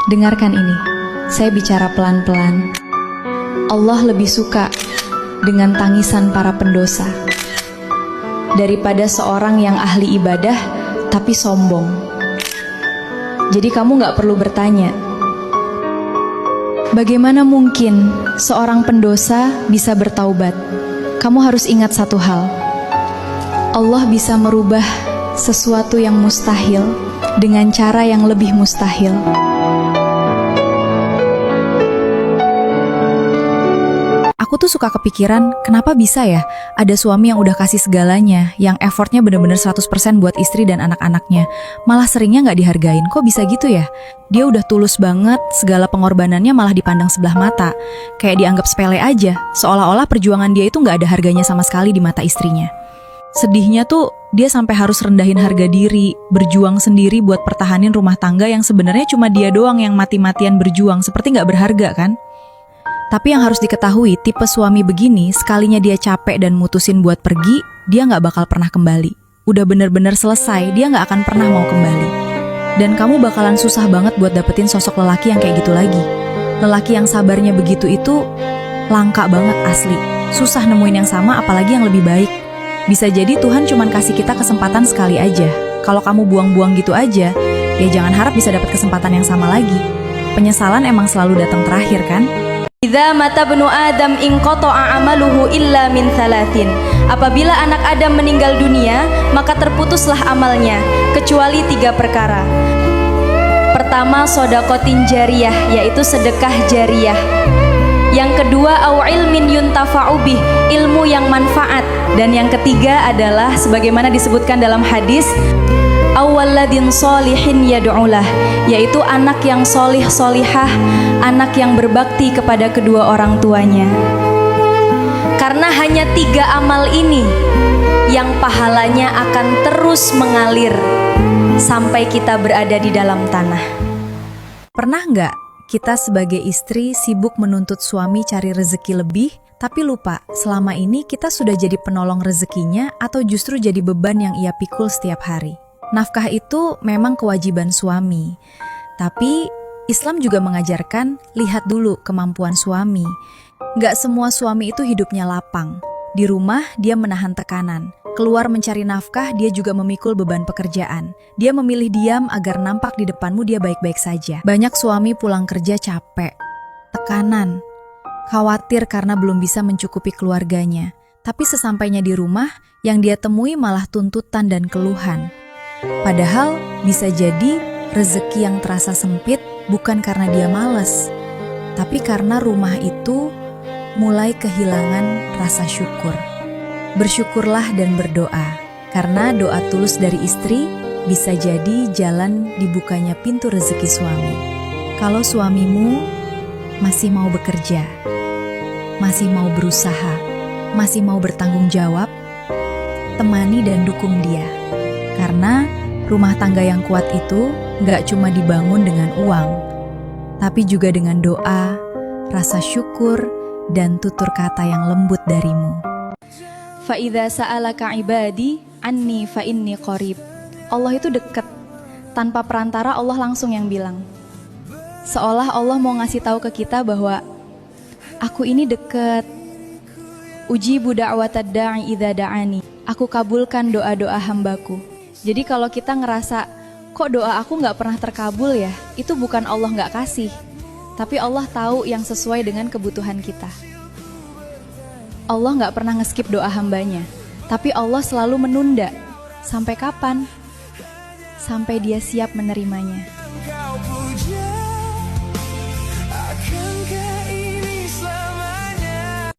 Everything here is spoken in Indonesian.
Dengarkan ini, saya bicara pelan-pelan. Allah lebih suka dengan tangisan para pendosa daripada seorang yang ahli ibadah tapi sombong. Jadi kamu gak perlu bertanya, bagaimana mungkin seorang pendosa bisa bertaubat? Kamu harus ingat satu hal, Allah bisa merubah sesuatu yang mustahil dengan cara yang lebih mustahil. Aku tuh suka kepikiran, kenapa bisa ya ada suami yang udah kasih segalanya, yang effortnya bener-bener 100% buat istri dan anak-anaknya, malah seringnya gak dihargain. Kok bisa gitu ya? Dia udah tulus banget, segala pengorbanannya malah dipandang sebelah mata, kayak dianggap sepele aja, seolah-olah perjuangan dia itu gak ada harganya sama sekali di mata istrinya. Sedihnya tuh, dia sampai harus rendahin harga diri, berjuang sendiri buat pertahanin rumah tangga yang sebenarnya cuma dia doang yang mati-matian berjuang, seperti gak berharga kan? Tapi yang harus diketahui, tipe suami begini, sekalinya dia capek dan mutusin buat pergi, dia gak bakal pernah kembali. Udah bener-bener selesai, dia gak akan pernah mau kembali. Dan kamu bakalan susah banget buat dapetin sosok lelaki yang kayak gitu lagi. Lelaki yang sabarnya begitu itu langka banget asli. Susah nemuin yang sama, apalagi yang lebih baik. Bisa jadi Tuhan cuman kasih kita kesempatan sekali aja. Kalau kamu buang-buang gitu aja, ya jangan harap bisa dapat kesempatan yang sama lagi. Penyesalan emang selalu datang terakhir kan? Idza mata bnu Adam inqata'a amaluhu illa min thalathin. Apabila anak Adam meninggal dunia, maka terputuslah amalnya kecuali 3 perkara. Pertama, shadaqatin jariyah, yaitu sedekah jariyah. Yang kedua, au ilmin yuntafa'u bih, ilmu yang manfaat. Dan yang ketiga adalah sebagaimana disebutkan dalam hadis, awwaladin solihin yad'ulah, yaitu anak yang solih solihah, anak yang berbakti kepada kedua orang tuanya. Karena hanya 3 amal ini yang pahalanya akan terus mengalir sampai kita berada di dalam tanah. Pernah nggak kita sebagai istri sibuk menuntut suami cari rezeki lebih, tapi lupa selama ini kita sudah jadi penolong rezekinya atau justru jadi beban yang ia pikul setiap hari? Nafkah itu memang kewajiban suami, tapi Islam juga mengajarkan lihat dulu kemampuan suami. Gak semua suami itu hidupnya lapang. Di rumah dia menahan tekanan, keluar mencari nafkah dia juga memikul beban pekerjaan. Dia memilih diam agar nampak di depanmu dia baik-baik saja. Banyak suami pulang kerja capek, tekanan, khawatir karena belum bisa mencukupi keluarganya. Tapi sesampainya di rumah, yang dia temui malah tuntutan dan keluhan. Padahal bisa jadi rezeki yang terasa sempit bukan karena dia malas, tapi karena rumah itu mulai kehilangan rasa syukur. Bersyukurlah dan berdoa, karena doa tulus dari istri bisa jadi jalan dibukanya pintu rezeki suami. Kalau suamimu masih mau bekerja, masih mau berusaha, masih mau bertanggung jawab, temani dan dukung dia. Karena rumah tangga yang kuat itu gak cuma dibangun dengan uang, tapi juga dengan doa, rasa syukur, dan tutur kata yang lembut darimu. Fa'idza sa'alaka ibadi anni fa inni qarib. Allah itu dekat. Tanpa perantara Allah langsung yang bilang. Seolah Allah mau ngasih tahu ke kita bahwa aku ini dekat. Ujibu da'watad da'i idza da'ani. Aku kabulkan doa-doa hambaku. Jadi kalau kita ngerasa, kok doa aku gak pernah terkabul ya? Itu bukan Allah gak kasih, tapi Allah tahu yang sesuai dengan kebutuhan kita. Allah gak pernah ngeskip doa hambanya, tapi Allah selalu menunda. Sampai kapan? Sampai dia siap menerimanya.